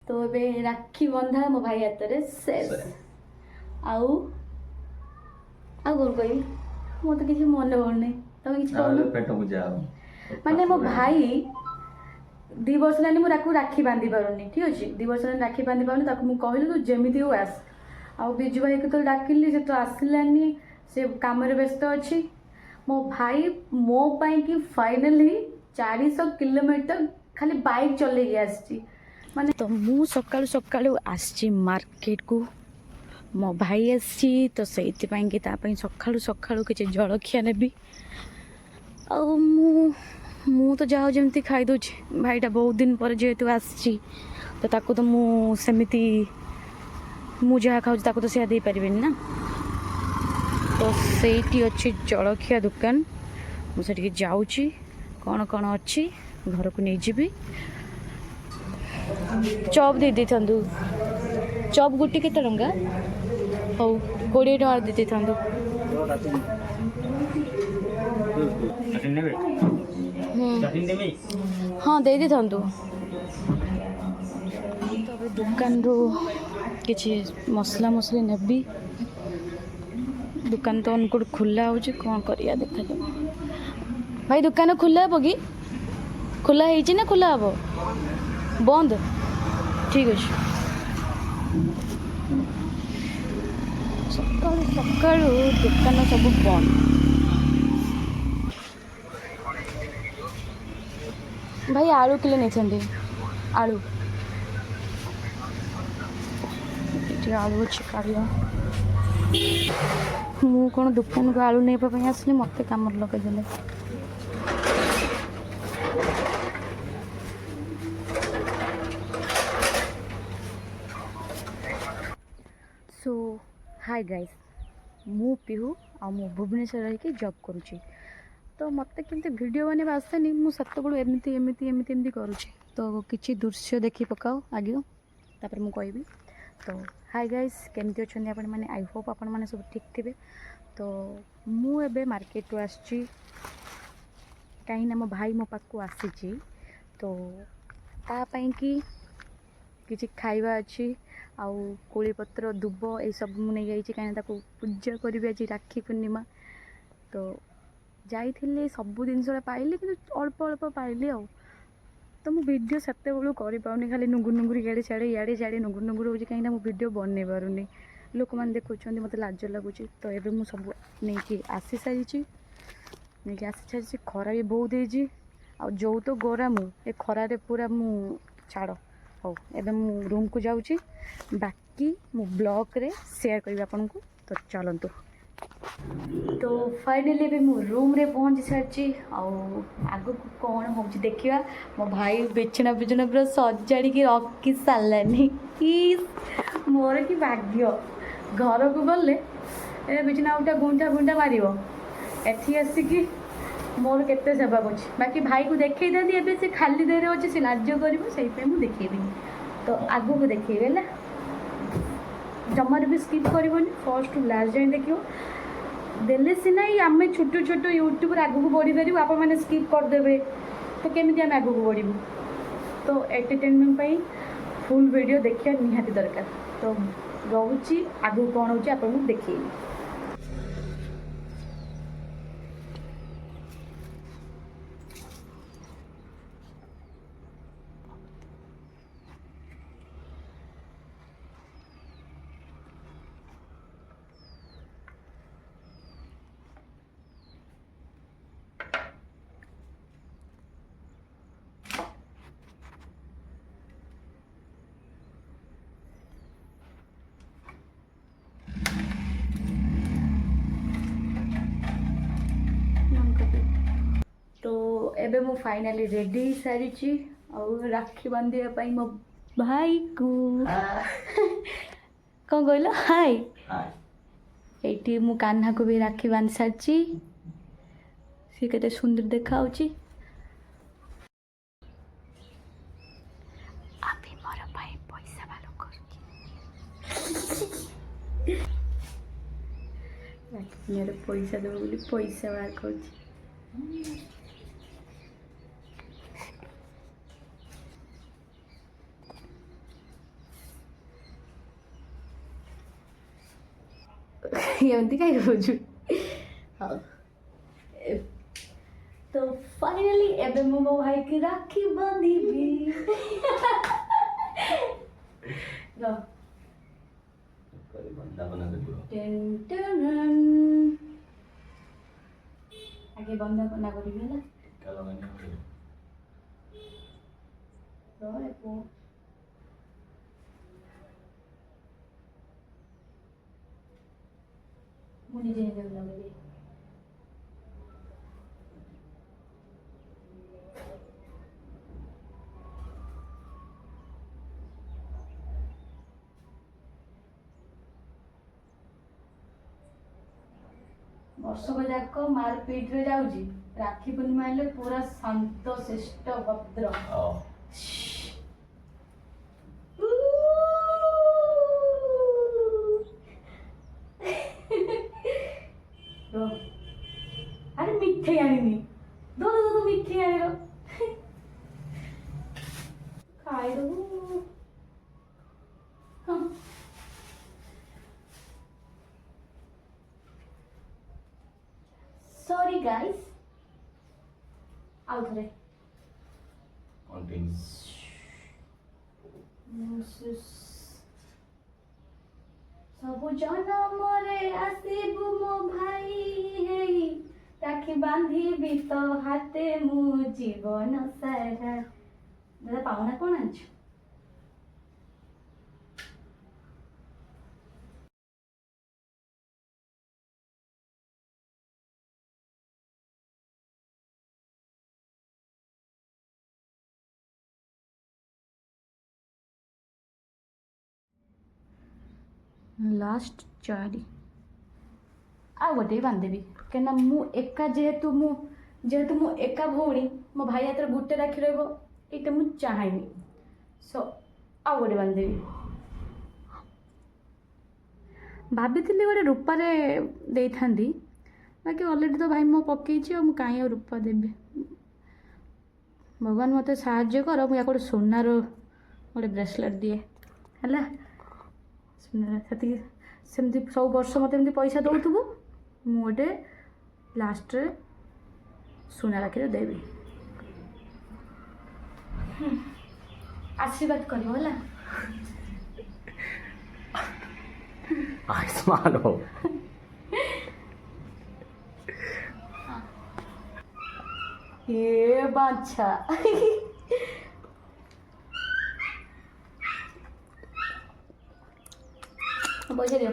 तो ए राखी बंधा मो भाई हाथ में शेष आउ कौन कह मत किसी मन पड़ना तुम कि पेट पूजा माने मो भाई 2 वर्ष लानी मुझे राखी बांधि पारुनी ठीक अच्छे 2 वर्ष राखी बांधि पारुनी मुझे कहली तू जमी हो आस आ बिजु भाई को तो डाकिली से तो आसलानी से कम व्यस्त अच्छी मो भाई मो पाई कि फाइनली 400 किलोमीटर खाली बाइक चल माने तो मु सकाळु सकाळु आसी मार्केट को मो भाई आसी तो से सकाळु सकाळु किसी जलखिया नेबी आ मु तो जाओ जमती खाई दूची भाईटा बहुत दिन पर जेहेतु आसी तो ताको तो मु सेमिति मु जहाँ खाऊँ ताको तो से दे पारिबेनी ना तो सेठी अच्छी जलखिया दुकान मुझे जाऊँगी कौन कौन अच्छी घर को नहीं जीवी चॉप दे दी थांदु चॉप गुटी केते टंका हो 20 टका दे दी थांदु हाँ दे दी थांदु तो दुकान रू किसी मसला मसली नेबी दुकान तो उनको खुला हो कौन करिया देखा जाओ भाई दुकान खुला हे कि खुला है ना खुला हम बंद ठीक अच्छे सका सका दुकान सब बंद भाई आलू किलो नहीं आलू आलू अच्छे काढ़ मु कौन दुकान को आलू नहीं आसली मत कम लगेदेले सो हाय गाइस मु पिहू आ मु भुवनेश्वर रही जॉब करुँची तो मत केमती वीडियो बने आसेनी मुझे एमती एमती एमती एमती करुँची तो किसी दृश्य देखी पकाओ आगे तापर मु कहबी तो हाय गाइस केमती अच्छे आपण मैंने आई होप आपण मैंने सब ठीक थे तो मु एबे मार्केट आसी कहीं मो भाई मो पाक को आसी तो तापाई कि किसी खाइबा अच्छी आउ कोली पत्र दुब ये सब मुझे नहीं कहीं पूजा करी आज राखी पूर्णिमा तो जाइए सब जिन पाइली कि अल्प अल्प पाइली आ तो मु वीडियो सेते बेलू कर खाली नुंगुर नुंगुर इे सियाड़े सियाड़े नुंगुर नुंगुर हो कहीं मु वीडियो बन पारुनी लोक मैंने देखुं मत लाज लगुच तो ये मुझे सब नहीं आसी सारी नहीं आसी सारी खरा भी बहुत होती आ जो तो गोरा मु ए खरारे पूरा मु छाड़ हो एबे मु रूम को जाऊँगी बाकी मु ब्लॉग रे शेयर करी आपन को तो चलतु तो फाइनली भी मु रूम रे पहुँची सारी आग को कौन हो देखा मो भाई बिछना बिछना पूरा सजाड़ी रखी सारानी मोर कि भाग्य घर को गले बिछना उठा गुंठा गुंठा मार एठी आसिकी मोर केते सेवा कर बाकी भाई को देखई था एबे से खाली देर अच्छे से लाज कर देखेबी तो आगू को देखेबे ना जमार भी स्किप करबनी फर्स्ट टू लास्ट जाए देखियो देले सिना आम छोट छोट यूट्यूब आगू को बढ़ी पार आप मैंने स्किप करदे तो केमी आम आगू को बढ़ू तो एंटरटेनमेंट फुल वीडियो देखा निहाती दरकार तो रोची आगू कौन हो आपको देखिए एबे मु फाइनली रेडी सारी और राखी बांधे मो भाई को कौन कहल हाय ये मु कान्हा को भी राखी बांध सारी सी के सुंदर देखा पैसा देव बोली पैसा बाहर कर ଏମିତି କାହିଁ କହୁଛୁ? ହଉ तो फाइनली एबे मो भाई की राखी बांधीबी रो करी बंदा बना दे टेन टेन आगे बंदा बना करिबी ना टिका लगानी पड़े रो रे पो मुझे जे लगे वर्षक जाक मारपीट रे जाऊजी राखी पूर्णिमा हेले पूरा शांत शिष्ट भद्र अरे मिठे आनी दो दो दो मिठे आनी रो खाई दो हाँ सॉरी गाइस आउट रे कंटिन्यू सबु जनमरे आसिबु मो भाई हेई राखी बांधिबी तो हाथे मु जीवन सारा दादा पाउना कोन आछ लास्ट चारि आ गोटे बांधदेवी क्या मु एका जेहेतु मु एका भौणी मो भाई हाथ गोटे राखी रहा मु चाहेनी सो आ गोटे बांधदेवी भाभी गोटे रूपारे दे था बाकी अलरेडी तो भाई मो पकई कहीं रूपा देवी भगवान मत साहाଯ୍य कर मुझे गोटे सोनार गोटे ब्रेसलेट दिए है सेमती सब वर्ष मत पैसा दौथबु मुझे लास्ट रे सुना राखी देवी आशीर्वाद कर आयुष्मान हो ये बाछा पैसा दियो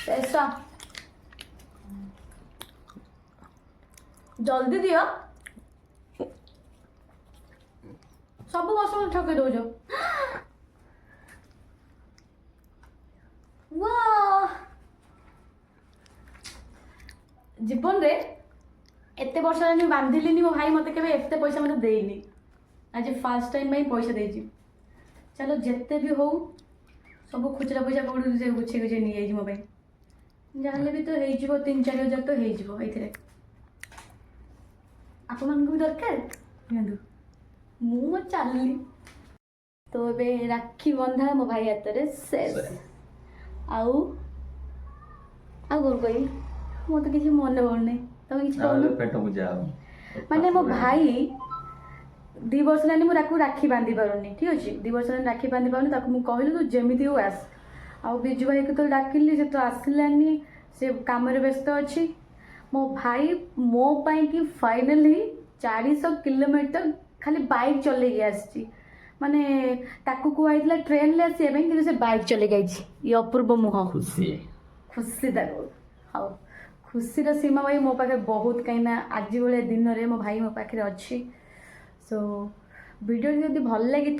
पैसा जल्दी दियो सब वर्ष मत ठके दौज जीवन रे एते वर्ष बांधिली मो भाई मत के एते पैसा मत देनी आज फास्ट टाइम में पैसा देजी चलो जिते भी हो सब खुचरा पैसा कौड़ी गुछे गुछे नहीं जाइए मोबाइल जहाँ भी तो हो 3-4 हजार तो हो ये आपण भी दरकार मु चलली तो ए राखी बंधा मो भाई हाथ में शेष आउ कौन कह मो तो किसी मन पड़ना तुम कि माने मो भाई 2 वर्ष लानी मुझे राखी बांधि पारुनी ठीक अच्छे 2 वर्ष राखी बांधि पारुनी मुझे कहली तू जमी हो आस आउ बिजु भाई को तो डाकिली से तो आसलानी से काम व्यस्त अच्छी मो भाई मो पाई कि फाइनली 400 किलोमीटर खाली बाइक चल आसी माने ताकू कहला ट्रेन ले आसा कि से बाइक चल ये अपूर्व मुह खुशी खुशी हाँ खुशी सीमा भाई मो पाखे बहुत कहीं आज भाई दिन में मो भाई मो पाखे अच्छी सो वीडियो जब भल लगी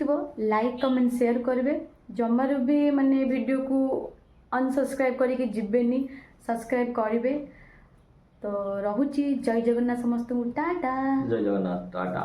लाइक कमेंट शेयर करेंगे जमार भी माने वीडियो को अनसब्सक्राइब करके जीवेनी सब्सक्राइब करेंगे तो रहुची जय जगन्नाथ समस्त टाटा जय जगन्नाथ टाटा।